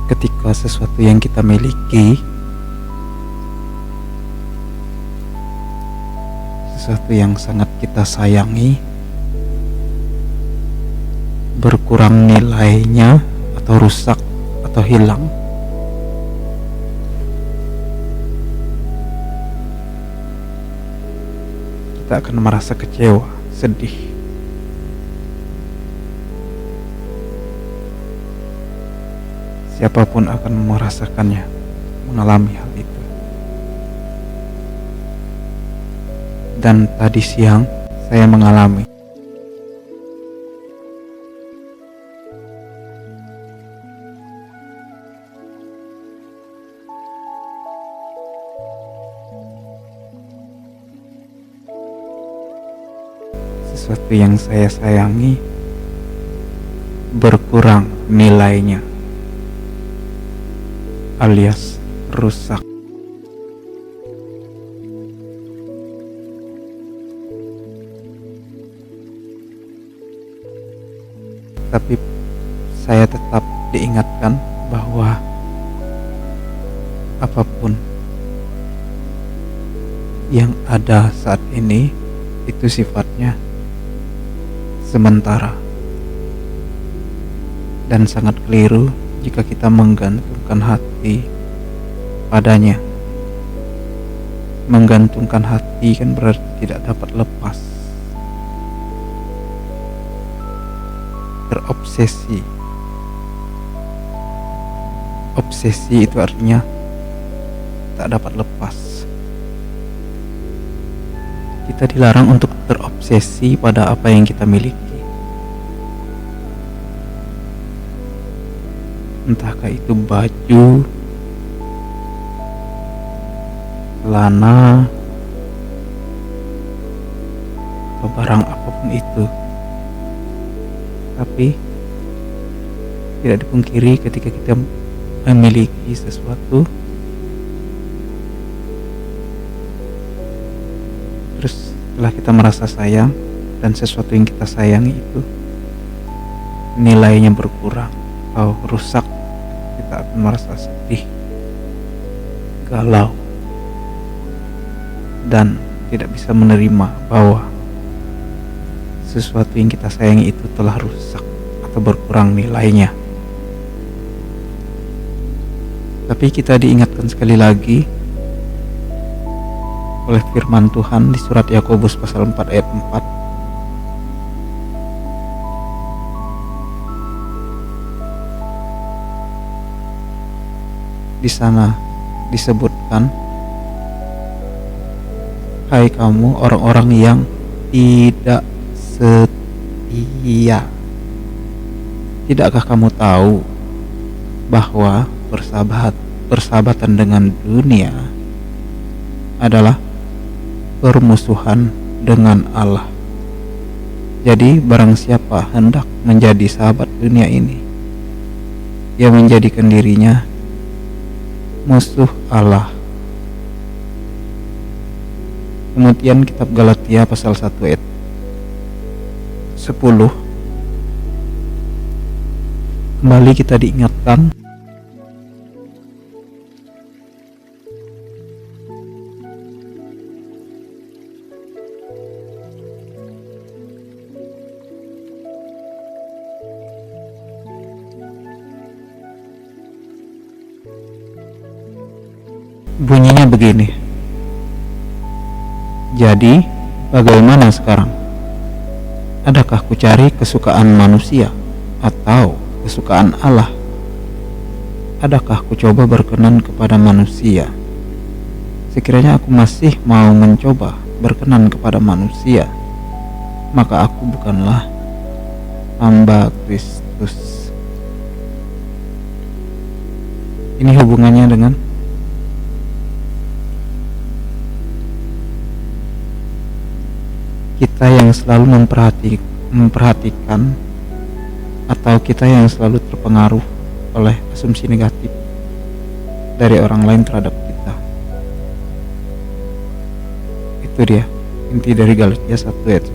Ketika sesuatu yang kita miliki, sesuatu yang sangat kita sayangi, berkurang nilainya atau rusak atau hilang, kita akan merasa kecewa, sedih. Siapapun akan merasakannya, mengalami hal itu. Dan tadi siang saya mengalami. Sesuatu yang saya sayangi berkurang nilainya, alias rusak. Tapi saya tetap diingatkan bahwa apapun yang ada saat ini itu sifatnya sementara, dan sangat keliru jika kita menggantungkan hati padanya. Menggantungkan hati kan berarti tidak dapat lepas. Terobsesi. Obsesi itu artinya tak dapat lepas. Kita dilarang untuk terobsesi pada apa yang kita miliki. Entahkah itu baju, celana, atau barang apapun itu. Tapi tidak dipungkiri ketika kita memiliki sesuatu, terus setelah kita merasa sayang dan sesuatu yang kita sayangi itu nilainya berkurang atau rusak, kita akan merasa sedih, galau, dan tidak bisa menerima bahwa sesuatu yang kita sayangi itu telah rusak atau berkurang nilainya. Tapi kita diingatkan sekali lagi oleh firman Tuhan di surat Yakobus pasal 4 ayat 4. Di sana disebutkan, hai kamu orang-orang yang tidak setia, tidakkah kamu tahu bahwa persahabatan dengan dunia adalah permusuhan dengan Allah? Jadi barang siapa hendak menjadi sahabat dunia ini, ia menjadikan dirinya musuh Allah. Kemudian kitab Galatia pasal 1 ayat 10, kembali kita diingatkan bunyinya begini. Jadi bagaimana sekarang? Adakah ku cari kesukaan manusia atau kesukaan Allah? Adakah ku coba berkenan kepada manusia? Sekiranya aku masih mau mencoba berkenan kepada manusia, maka aku bukanlah hamba Kristus. Ini hubungannya dengan kita yang selalu memperhatikan atau kita yang selalu terpengaruh oleh asumsi negatif dari orang lain terhadap kita. Itu dia inti dari Galatia 1 ayat 10.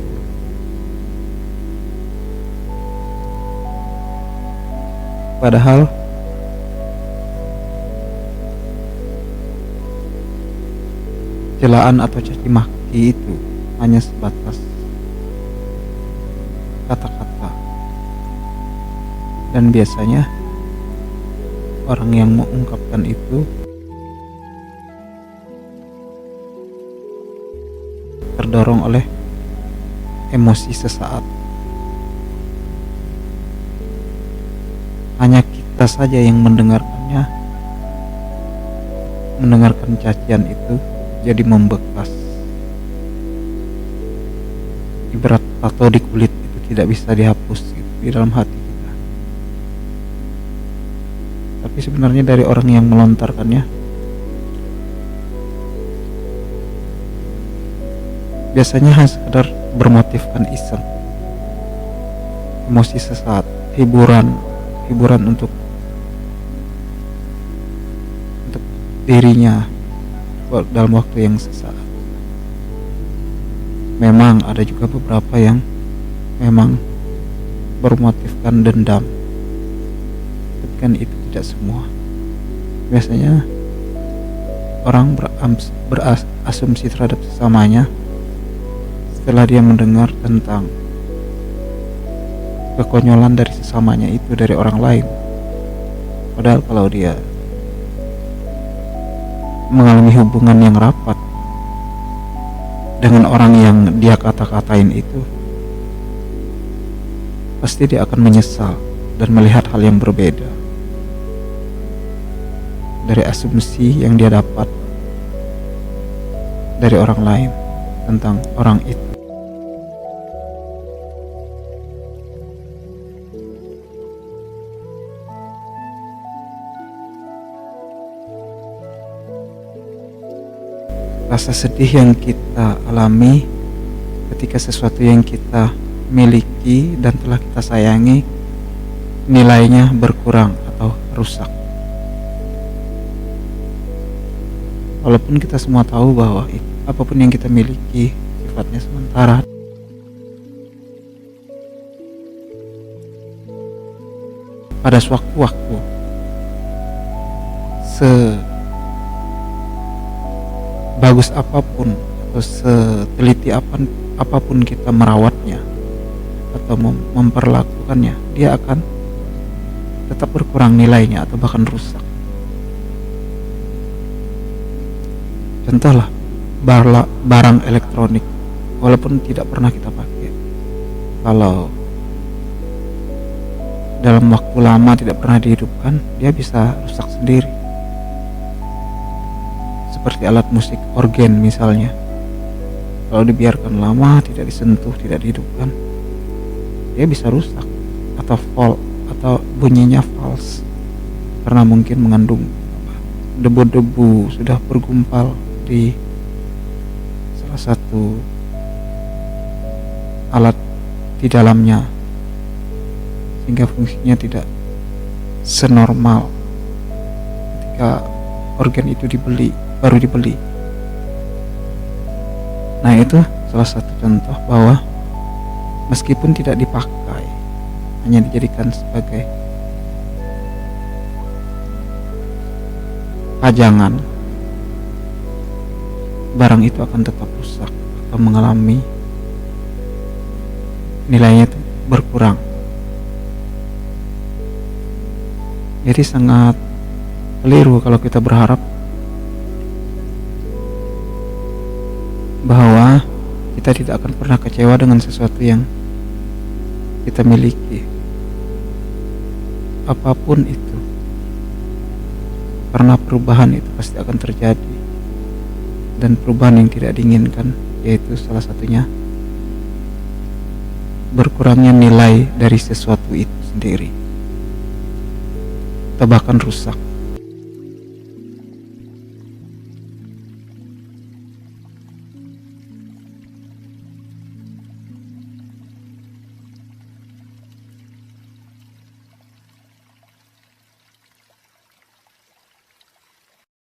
Padahal celaan atau caci maki itu hanya sebatas kata-kata, dan biasanya orang yang mengungkapkan itu terdorong oleh emosi sesaat. Hanya kita saja yang mendengarkannya, mendengarkan cacian itu jadi membekas. Ibarat tato di kulit itu tidak bisa dihapus gitu, di dalam hati kita. Tapi sebenarnya dari orang yang melontarkannya biasanya hanya sekedar bermotifkan iseng, emosi sesaat, hiburan untuk dirinya dalam waktu yang sesaat. Memang ada juga beberapa yang memang bermotifkan dendam, tapi kan itu tidak semua. Biasanya orang berasumsi terhadap sesamanya setelah dia mendengar tentang kekonyolan dari sesamanya itu dari orang lain. Padahal kalau dia mengalami hubungan yang rapat dengan orang yang dia kata-katain itu, pasti dia akan menyesal dan melihat hal yang berbeda dari asumsi yang dia dapat dari orang lain tentang orang itu. Rasa sedih yang kita alami ketika sesuatu yang kita miliki dan telah kita sayangi nilainya berkurang atau rusak. Walaupun kita semua tahu bahwa apapun yang kita miliki sifatnya sementara. Pada suatu waktu, bagus apapun atau seteliti apapun kita merawatnya atau memperlakukannya, dia akan tetap berkurang nilainya atau bahkan rusak. Contohlah barang elektronik, walaupun tidak pernah kita pakai, kalau dalam waktu lama tidak pernah dihidupkan, dia bisa rusak sendiri. Seperti alat musik organ misalnya, kalau dibiarkan lama, tidak disentuh, tidak dihidupkan, dia bisa rusak atau fault atau bunyinya false karena mungkin mengandung debu-debu sudah bergumpal di salah satu alat di dalamnya, sehingga fungsinya tidak senormal ketika organ itu baru dibeli. Nah, itu salah satu contoh bahwa meskipun tidak dipakai, hanya dijadikan sebagai pajangan, barang itu akan tetap rusak atau mengalami nilainya berkurang. Jadi sangat keliru kalau kita berharap bahwa kita tidak akan pernah kecewa dengan sesuatu yang kita miliki, apapun itu, karena perubahan itu pasti akan terjadi, dan perubahan yang tidak diinginkan yaitu salah satunya berkurangnya nilai dari sesuatu itu sendiri atau bahkan rusak.